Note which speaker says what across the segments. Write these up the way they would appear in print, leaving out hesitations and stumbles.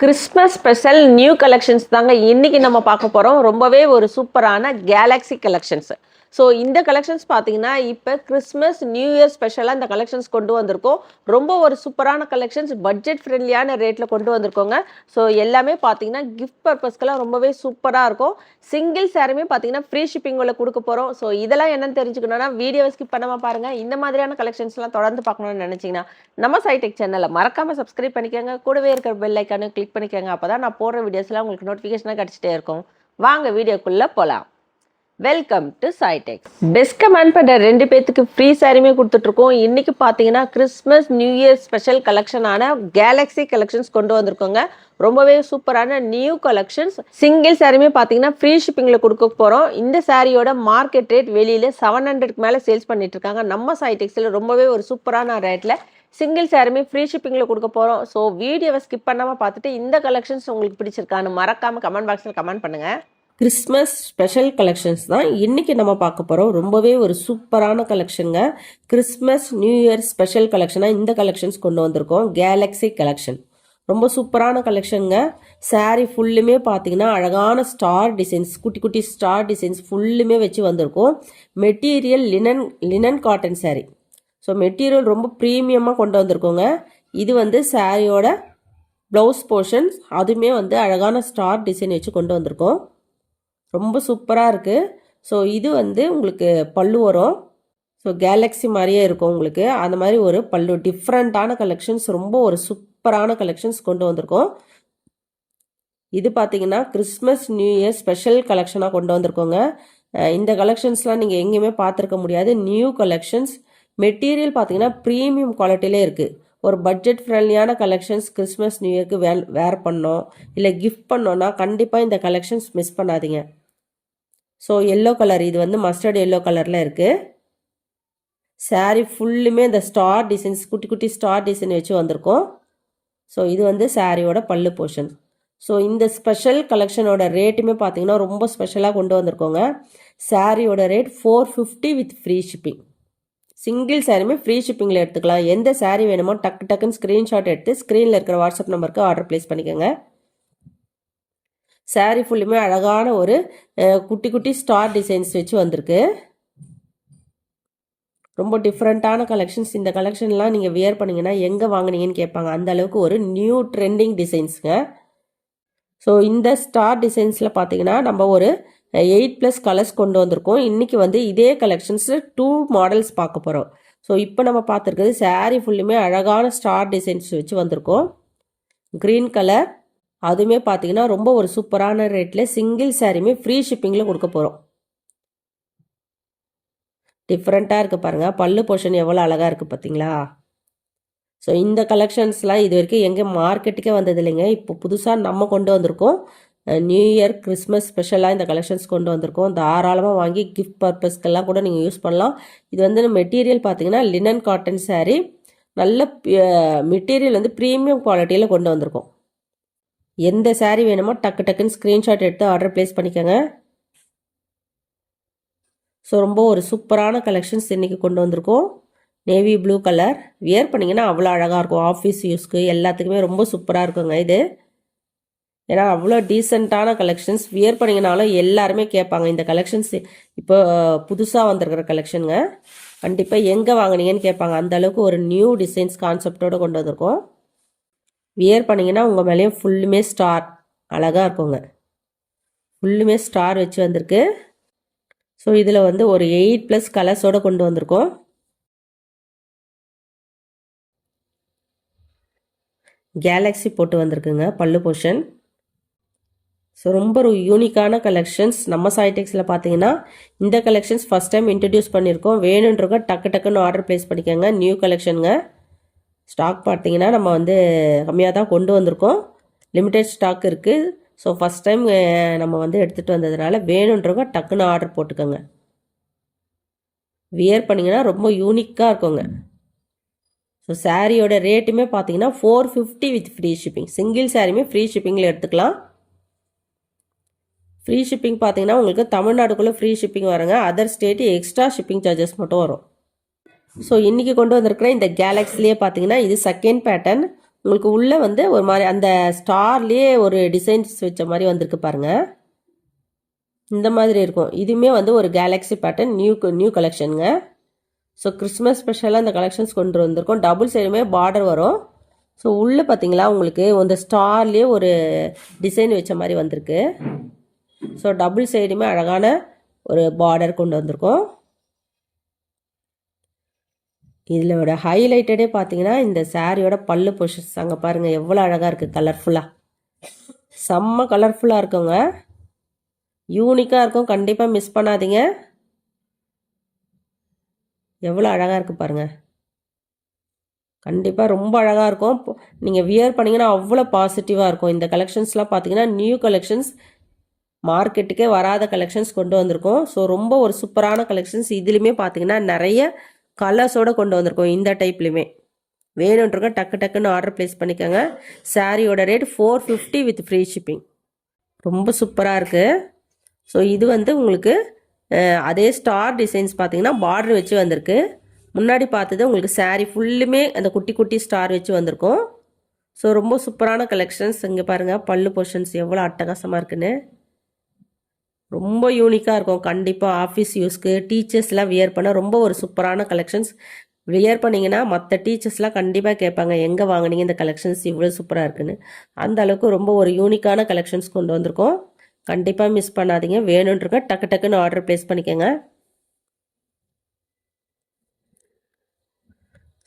Speaker 1: Christmas special new collections தாங்க இன்னைக்கு நம்ம பார்க்க போகிறோம். ரொம்பவே ஒரு சூப்பரான கேலக்ஸி கலெக்ஷன்ஸ். ஸோ இந்த கலெக்ஷன்ஸ் பார்த்தீங்கன்னா இப்போ கிறிஸ்மஸ் நியூ இயர் ஸ்பெஷலாக இந்த கலெக்ஷன்ஸ் கொண்டு வந்திருக்கோம். ரொம்ப ஒரு சூப்பரான கலெக்ஷன்ஸ், பட்ஜெட் ஃப்ரெண்ட்லியான ரேட்டில் கொண்டு வந்திருக்கோங்க. ஸோ எல்லாமே பார்த்தீங்கன்னா கிஃப்ட் பர்பஸ்க்கெல்லாம் ரொம்பவே சூப்பராக இருக்கும். சிங்கிள் சாரியுமே பார்த்தீங்கன்னா ஃப்ரீ ஷிப்பிங்கில் கொடுக்க போகிறோம். ஸோ இதெல்லாம் என்னன்னு தெரிஞ்சுக்கணும்னா வீடியோவை ஸ்கிப் பண்ணாமல் பாருங்கள். இந்த மாதிரியான கலெக்ஷன்ஸ்லாம் தொடர்ந்து பார்க்கணும்னு நினச்சிங்கன்னா நம்ம சைடெக் சேனலை மறக்காமல் சப்ஸ்கிரைப் பண்ணிக்கோங்க. கூடவே இருக்கிற பெல் ஐக்கானு கிளிக் பண்ணிக்கோங்க. அப்போ தான் நான் போடுற வீடியோஸ்லாம் உங்களுக்கு நோட்டிஃபிகேஷனாக கிடச்சிட்டே இருக்கும். வாங்க வீடியோக்குள்ளே போகலாம். வெல்கம் டு சைடெக். பெஸ்ட் கமெண்ட் பண்ணுற 2 பேத்துக்கு ஃப்ரீ சாரியுமே கொடுத்துட்ருக்கோம். இன்றைக்கி பார்த்தீங்கன்னா கிறிஸ்மஸ் நியூ இயர் ஸ்பெஷல் கலெக்ஷனான கேலக்ஸி கலெக்ஷன்ஸ் கொண்டு வந்திருக்கோங்க. ரொம்பவே சூப்பரான நியூ கலெக்ஷன்ஸ். சிங்கிள் சாரியுமே பார்த்தீங்கன்னா ஃப்ரீ ஷிப்பிங்கில் கொடுக்க போகிறோம். இந்த சாரியோட மார்க்கெட் ரேட் வெளியில் 700க்கு மேலே சேல்ஸ் பண்ணிட்டு இருக்காங்க. நம்ம சைடெக்ஸில் ரொம்பவே ஒரு சூப்பரான ரேட்டில் சிங்கிள் சாரியுமே ஃப்ரீ ஷிப்பிங்கில் கொடுக்க போகிறோம். ஸோ வீடியோவை ஸ்கிப் பண்ணாமல் பார்த்துட்டு இந்த கலெக்ஷன்ஸ் உங்களுக்கு பிடிச்சிருக்கான்னு மறக்காமல் கமெண்ட் பாக்ஸில் கமெண்ட் பண்ணுங்கள். கிறிஸ்மஸ் ஸ்பெஷல் கலெக்ஷன்ஸ் தான் இன்றைக்கி நம்ம பார்க்க போகிறோம். ரொம்பவே ஒரு சூப்பரான கலெக்ஷனுங்க. கிறிஸ்மஸ் நியூ இயர் ஸ்பெஷல் கலெக்ஷனாக இந்த கலெக்ஷன்ஸ் கொண்டு வந்திருக்கோம். கேலக்ஸி கலெக்ஷன் ரொம்ப சூப்பரான கலெக்ஷனுங்க. சாரீ ஃபுல்லுமே பார்த்தீங்கன்னா அழகான ஸ்டார் டிசைன்ஸ், குட்டி குட்டி ஸ்டார் டிசைன்ஸ் ஃபுல்லுமே வச்சு வந்திருக்கோம். Material linen cotton sari. So material ரொம்ப ப்ரீமியமாக கொண்டு வந்திருக்கோங்க. இது வந்து சாரியோட ப்ளவுஸ் போர்ஷன்ஸ், அதுவுமே வந்து அழகான ஸ்டார் டிசைன் வச்சு கொண்டு வந்திருக்கோம். ரொம்ப சூப்பராக இருக்குது. ஸோ இது வந்து உங்களுக்கு பல்லு வரும். ஸோ கேலக்ஸி மாதிரியே இருக்கும் உங்களுக்கு. அந்த மாதிரி ஒரு பல்லு, டிஃப்ரெண்ட்டான கலெக்ஷன்ஸ், ரொம்ப ஒரு சூப்பரான கலெக்ஷன்ஸ் கொண்டு வந்திருக்கோம். இது பார்த்தீங்கன்னா கிறிஸ்மஸ் நியூ இயர் ஸ்பெஷல் கலெக்ஷனாக கொண்டு வந்திருக்கோங்க. இந்த கலெக்ஷன்ஸ்லாம் நீங்கள் எங்கேயுமே பார்த்துருக்க முடியாது. New collections. மெட்டீரியல் பார்த்தீங்கன்னா ப்ரீமியம் குவாலிட்டியிலே இருக்குது. ஒரு பட்ஜெட் ஃப்ரெண்ட்லியான கலெக்ஷன்ஸ் கிறிஸ்மஸ் நியூ இயர்க்கு வேர் பண்ணோம் இல்லை கிஃப்ட் பண்ணோன்னா கண்டிப்பாக இந்த கலெக்ஷன்ஸ் மிஸ் பண்ணாதீங்க. ஸோ எல்லோ கலர், இது வந்து மஸ்டர்ட் எல்லோ கலரில் இருக்குது. சாரீ ஃபுல்லுமே இந்த ஸ்டார் டிசைன்ஸ், குட்டி குட்டி ஸ்டார் டிசைன் வச்சு வந்திருக்கோம். ஸோ இது வந்து சாரியோட பல்லு போர்ஷன். ஸோ இந்த ஸ்பெஷல் கலெக்ஷனோட ரேட்டுமே பார்த்தீங்கன்னா ரொம்ப ஸ்பெஷலாக கொண்டு வந்திருக்கோங்க. சாரியோட rate 450 with free shipping. Single சாரியுமே ஃப்ரீ ஷிப்பிங்கில் எடுத்துக்கலாம். எந்த சாரீ வேணுமோ டக்குன்னு ஸ்க்ரீன்ஷாட் எடுத்து ஸ்க்ரீனில் இருக்கிற வாட்ஸ்அப் நம்பருக்கு ஆர்டர் ப்ளேஸ் பண்ணிக்கோங்க. சாரீ ஃபுல்லுமே அழகான ஒரு குட்டி குட்டி ஸ்டார் டிசைன்ஸ் வச்சு வந்திருக்கு. ரொம்ப டிஃப்ரெண்ட்டான கலெக்ஷன்ஸ். இந்த கலெக்ஷன்லாம் நீங்கள் வியர் பண்ணிங்கன்னா எங்கே வாங்கினீங்கன்னு கேட்பாங்க. அந்த அளவுக்கு ஒரு நியூ ட்ரெண்டிங் டிசைன்ஸுங்க. ஸோ இந்த ஸ்டார் டிசைன்ஸில் பார்த்தீங்கன்னா நம்ம ஒரு 8+ கலர்ஸ் கொண்டு வந்திருக்கோம். இன்றைக்கி வந்து இதே கலெக்ஷன்ஸில் 2 மாடல்ஸ் பார்க்க போகிறோம். ஸோ இப்போ நம்ம பார்த்துருக்குறது சாரீ ஃபுல்லுமே அழகான ஸ்டார் டிசைன்ஸ் வச்சு வந்திருக்கோம். க்ரீன் கலர், அதுவுமே பார்த்தீங்கன்னா ரொம்ப ஒரு சூப்பரான ரேட்டில் சிங்கிள் சாரியுமே ஃப்ரீ ஷிப்பிங்கில் கொடுக்க போகிறோம். டிஃப்ரெண்ட்டாக இருக்குது பாருங்கள். பல்லு போர்ஷன் எவ்வளோ அழகாக இருக்குது பார்த்தீங்களா. ஸோ இந்த கலெக்ஷன்ஸ்லாம் இது வரைக்கும் எங்கே மார்க்கெட்டுக்கே வந்தது இல்லைங்க. இப்போ புதுசாக நம்ம கொண்டு வந்திருக்கோம். நியூ இயர் கிறிஸ்மஸ் ஸ்பெஷலாக இந்த கலெக்ஷன்ஸ் கொண்டு வந்திருக்கோம். தாராளமாக வாங்கி கிஃப்ட் பர்பஸ்க்கெல்லாம் கூட நீங்கள் யூஸ் பண்ணலாம். இது வந்து மெட்டீரியல் பார்த்தீங்கன்னா லினன் காட்டன் சாரீ. நல்ல மெட்டீரியல் வந்து ப்ரீமியம் குவாலிட்டியில் கொண்டு வந்திருக்கோம். எந்த சாரீ வேணுமோ டக்குன்னு ஸ்க்ரீன்ஷாட் எடுத்து ஆர்டர் ப்ளேஸ் பண்ணிக்கோங்க. ஸோ ரொம்ப ஒரு சூப்பரான கலெக்ஷன்ஸ் இன்றைக்கி கொண்டு வந்திருக்கோம். நேவி ப்ளூ கலர், வியர் பண்ணிங்கன்னா அவ்வளோ அழகாக இருக்கும். ஆஃபீஸ் யூஸ்க்கு எல்லாத்துக்குமே ரொம்ப சூப்பராக இருக்குங்க இது. ஏன்னா அவ்வளோ டீசெண்டான கலெக்ஷன்ஸ். வியர் பண்ணிங்கனாலும் எல்லாருமே கேட்பாங்க. இந்த கலெக்ஷன்ஸ் இப்போ புதுசாக வந்திருக்கிற கலெக்ஷனுங்க. கண்டிப்பாக எங்கே வாங்கினீங்கன்னு கேட்பாங்க. அந்த அளவுக்கு ஒரு நியூ டிசைன்ஸ் கான்செப்டோடு கொண்டு வந்திருக்கோம். வியர் பண்ணிங்கன்னா உங்கள் மேலேயும் ஃபுல்லுமே ஸ்டார் அழகாக இருக்குங்க. ஃபுல்லுமே ஸ்டார் வச்சு வந்திருக்கு. ஸோ இதில் வந்து ஒரு 8+ கலர்ஸோடு கொண்டு வந்திருக்கோம். கேலக்ஸி போட்டு வந்திருக்குங்க பல்லு போர்ஷன். ஸோ ரொம்ப ஒரு யூனிக்கான கலெக்ஷன்ஸ். நம்ம சைடெக்ஸில் பார்த்தீங்கன்னா இந்த கலெக்ஷன்ஸ் ஃபஸ்ட் டைம் இன்ட்ரடியூஸ் பண்ணியிருக்கோம். வேணுன்றவங்க டக்குன்னு ஆர்டர் ப்ளேஸ் பண்ணிக்கோங்க. நியூ கலெக்ஷனுங்க. ஸ்டாக் பார்த்தீங்கன்னா நம்ம வந்து கம்மியாக தான் கொண்டு வந்திருக்கோம். லிமிடெட் ஸ்டாக் இருக்குது. ஸோ ஃபஸ்ட் டைம் நம்ம வந்து எடுத்துகிட்டு வந்ததுனால வேணுன்றவங்க டக்குன்னு ஆர்டர் போட்டுக்கோங்க. வியர் பண்ணிங்கன்னா ரொம்ப யூனிக்காக இருக்குங்க. ஸோ சாரியோட ரேட்டுமே பார்த்தீங்கன்னா 450 வித் ஃப்ரீ ஷிப்பிங். சிங்கிள் சாரியுமே ஃப்ரீ ஷிப்பிங்கில் எடுத்துக்கலாம். ஃப்ரீ ஷிப்பிங் பார்த்தீங்கன்னா உங்களுக்கு தமிழ்நாடுக்குள்ளே ஃப்ரீ ஷிப்பிங் வருங்க. Other state extra shipping charges மட்டும் வரும். ஸோ இன்றைக்கி கொண்டு வந்திருக்கிற இந்த கேலக்ஸிலேயே பார்த்தீங்கன்னா இது செகண்ட் பேட்டர்ன். உங்களுக்கு உள்ளே வந்து ஒரு மாதிரி அந்த ஸ்டார்லேயே ஒரு டிசைன்ஸ் வச்ச மாதிரி வந்திருக்கு பாருங்கள். இந்த மாதிரி இருக்கும். இதுவுமே வந்து ஒரு கேலக்ஸி பேட்டர்ன் நியூ கலெக்ஷனுங்க. ஸோ கிறிஸ்மஸ் ஸ்பெஷலாக இந்த கலெக்ஷன்ஸ் கொண்டு வந்திருக்கோம். டபுள் சைடுமே பார்டர் வரும். ஸோ உள்ளே பார்த்தீங்களா உங்களுக்கு இந்த ஸ்டார்லேயே ஒரு டிசைன் வச்ச மாதிரி வந்திருக்கு. ஸோ டபுள் சைடுமே அழகான ஒரு பார்டர் கொண்டு வந்திருக்கோம். இதோட ஹைலைட்டடே பார்த்தீங்கன்னா இந்த சாரியோட பல்லு பொஷன்ஸ் அங்கே பாருங்கள் எவ்வளோ அழகாக இருக்குது. கலர்ஃபுல்லாக செம்ம கலர்ஃபுல்லாக இருக்குங்க. யூனிக்காக இருக்கும். கண்டிப்பாக மிஸ் பண்ணாதீங்க. எவ்வளோ அழகாக இருக்குது பாருங்கள். கண்டிப்பாக ரொம்ப அழகாக இருக்கும். நீங்கள் வியர் பண்ணிங்கன்னா அவ்வளோ பாசிட்டிவாக இருக்கும். இந்த கலெக்ஷன்ஸ்லாம் பார்த்தீங்கன்னா நியூ கலெக்ஷன்ஸ், மார்க்கெட்டுக்கே வராத கலெக்ஷன்ஸ் கொண்டு வந்திருக்கோம். ஸோ ரொம்ப ஒரு சூப்பரான கலெக்ஷன்ஸ். இதுலேயுமே பார்த்தீங்கன்னா நிறைய கலர்ஸோடு கொண்டு வந்திருக்கோம். இந்த டைப்லையுமே வேணுன்றக்க டக்கு டக்குன்னு ஆர்டர் ப்ளேஸ் பண்ணிக்கோங்க. சாரியோட ரேட் 450 வித் ஃப்ரீ ஷிப்பிங். ரொம்ப சூப்பராக இருக்குது. ஸோ இது வந்து உங்களுக்கு அதே ஸ்டார் டிசைன்ஸ் பார்த்தீங்கன்னா பார்டர் வச்சு வந்திருக்கு. முன்னாடி பார்த்தது உங்களுக்கு சாரீ ஃபுல்லுமே அந்த குட்டி குட்டி ஸ்டார் வச்சு வந்திருக்கும். ஸோ ரொம்ப சூப்பரான கலெக்ஷன்ஸ். இங்கே பாருங்கள் பல்லு போர்ஷன்ஸ் எவ்வளோ அட்டகாசமாக இருக்குன்னு. ரொம்ப யூனிக்காக இருக்கும். கண்டிப்பாக ஆஃபீஸ் யூஸ்க்கு டீச்சர்ஸ்லாம் வியர் பண்ண ரொம்ப ஒரு சூப்பரான கலெக்ஷன்ஸ். வியர் பண்ணிங்கன்னா மற்ற டீச்சர்ஸ்லாம் கண்டிப்பாக கேட்பாங்க எங்கே வாங்கினீங்க இந்த கலெக்ஷன்ஸ் இவ்வளோ சூப்பராக இருக்குன்னு. அந்த அளவுக்கு ரொம்ப ஒரு யூனிக்கான கலெக்ஷன்ஸ் கொண்டு வந்திருக்கோம். கண்டிப்பாக மிஸ் பண்ணாதீங்க. வேணுன்றக்க டக்கு டக்குன்னு ஆர்டர் ப்ளேஸ் பண்ணிக்கோங்க.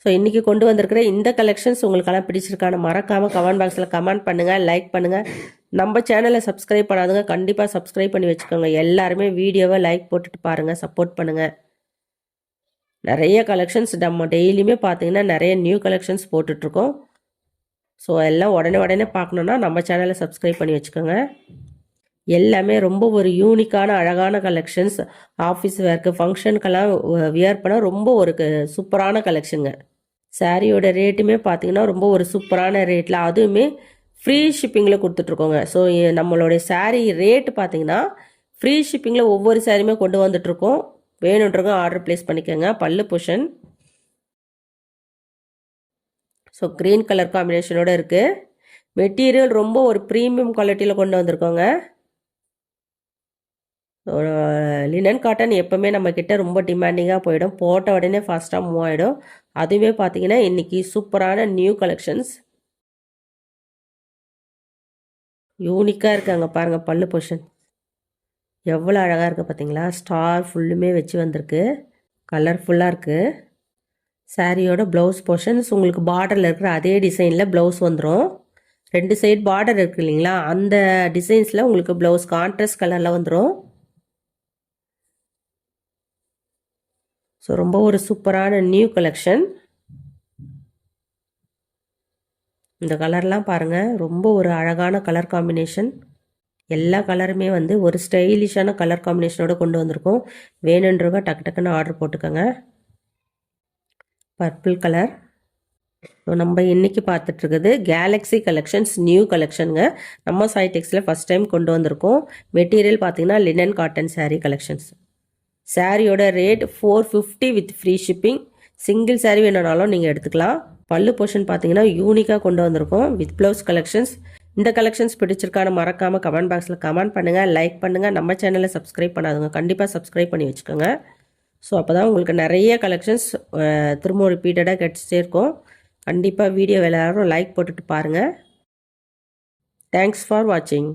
Speaker 1: ஸோ இன்றைக்கி கொண்டு வந்திருக்கிற இந்த கலெக்ஷன்ஸ் உங்களுக்கெல்லாம் பிடிச்சிருக்கான மறக்காமல் கமெண்ட் பாக்ஸில் கமெண்ட் பண்ணுங்கள், லைக் பண்ணுங்கள். நம்ம சேனலை சப்ஸ்கிரைப் பண்ணாதுங்க கண்டிப்பாக சப்ஸ்கிரைப் பண்ணி வச்சுக்கோங்க. எல்லாருமே வீடியோவை லைக் போட்டுட்டு பாருங்கள், சப்போர்ட் பண்ணுங்கள். நிறைய கலெக்ஷன்ஸ் நம்ம டெய்லியுமே பார்த்தீங்கன்னா நிறைய நியூ கலெக்ஷன்ஸ் போட்டுட்ருக்கோம். ஸோ எல்லாம் உடனே பார்க்கணுன்னா நம்ம சேனலை சப்ஸ்கிரைப் பண்ணி வச்சுக்கோங்க. எல்லாமே ரொம்ப ஒரு யூனிக்கான அழகான கலெக்ஷன்ஸ். ஆஃபீஸ் வேர்க்கு ஃபங்க்ஷனுக்கெல்லாம் வியர் பண்ண ரொம்ப ஒரு சூப்பரான கலெக்ஷனுங்க. சாரியோட ரேட்டுமே பார்த்தீங்கன்னா ரொம்ப ஒரு சூப்பரான ரேட்டில், அதுவுமே ஃப்ரீ ஷிப்பிங்கில் கொடுத்துட்ருக்கோங்க. ஸோ நம்மளுடைய சாரீ ரேட்டு பார்த்தீங்கன்னா ஃப்ரீ ஷிப்பிங்கில் ஒவ்வொரு சாரியுமே கொண்டு வந்துட்ருக்கோம். வேணுன்றவங்க ஆர்டர் ப்ளேஸ் பண்ணிக்கோங்க. பல்லு பொஷன் ஸோ க்ரீன் கலர் காம்பினேஷனோடு இருக்குது. மெட்டீரியல் ரொம்ப ஒரு ப்ரீமியம் குவாலிட்டியில் கொண்டு வந்திருக்கோங்க. லினன் காட்டன் எப்போவுமே நம்மக்கிட்ட ரொம்ப டிமாண்டிங்காக போயிடும். போட்ட உடனே ஃபாஸ்ட்டாக மூவ் ஆகிடும். அதுவுமே பார்த்தீங்கன்னா இன்றைக்கி சூப்பரான நியூ கலெக்ஷன்ஸ் யூனிக்காக இருக்காங்க. பாருங்கள் பல்லு பொஷன் எவ்வளோ அழகாக இருக்குது பார்த்தீங்களா. ஸ்டார் ஃபுல்லுமே வச்சு வந்திருக்கு. கலர்ஃபுல்லாக இருக்குது. சாரியோட ப்ளவுஸ் போர்ஷன்ஸ் உங்களுக்கு பார்டரில் இருக்கிற அதே டிசைனில் ப்ளவுஸ் வந்துடும். 2 சைடு பார்டர் இருக்குது இல்லைங்களா, அந்த டிசைன்ஸில் உங்களுக்கு ப்ளவுஸ் கான்ட்ராஸ்ட் கலரில் வந்துடும். ஸோ ரொம்ப ஒரு சூப்பரான நியூ கலெக்ஷன். இந்த கலர்லாம் பாருங்கள் ரொம்ப ஒரு அழகான கலர் காம்பினேஷன். எல்லா கலருமே வந்து ஒரு ஸ்டைலிஷான கலர் காம்பினேஷனோடு கொண்டு வந்திருக்கோம். வேணுன்றவங்க டக்கு டக்குன்னு ஆர்டர் போட்டுக்கோங்க. Purple colour. ஸோ நம்ம இன்றைக்கி பார்த்துட்ருக்குது கேலக்ஸி கலெக்ஷன்ஸ் நியூ கலெக்ஷனுங்க. நம்ம சாய்டெக்ஸில் ஃபஸ்ட் டைம் கொண்டு வந்திருக்கோம். மெட்டீரியல் பார்த்தீங்கன்னா லினன் காட்டன் சாரீ கலெக்ஷன்ஸ். சாரியோட rate 450 with free shipping. Single sari வேணுனாலும் நீங்கள் எடுத்துக்கலாம். பல்லு போர்ஷன் பார்த்தீங்கன்னா யூனிக்காக கொண்டு வந்திருக்கோம் வித் ப்ளவுஸ் கலெக்ஷன்ஸ். இந்த கலெக்ஷன்ஸ் பிடிச்சிருக்கான மறக்காமல் கமெண்ட் பாக்ஸில் கமெண்ட் பண்ணுங்கள், லைக் பண்ணுங்கள். நம்ம சேனலை சப்ஸ்கிரைப் பண்ணாதுங்க கண்டிப்பாக சப்ஸ்கிரைப் பண்ணி வச்சுக்கோங்க. ஸோ அப்போ தான் உங்களுக்கு நிறைய கலெக்ஷன்ஸ் திரும்ப ரிப்பீட்டடாக கிடச்சிட்டே இருக்கும். கண்டிப்பாக வீடியோ எல்லாரும் லைக் போட்டுட்டு பாருங்கள். தேங்க்ஸ் ஃபார் வாட்சிங்.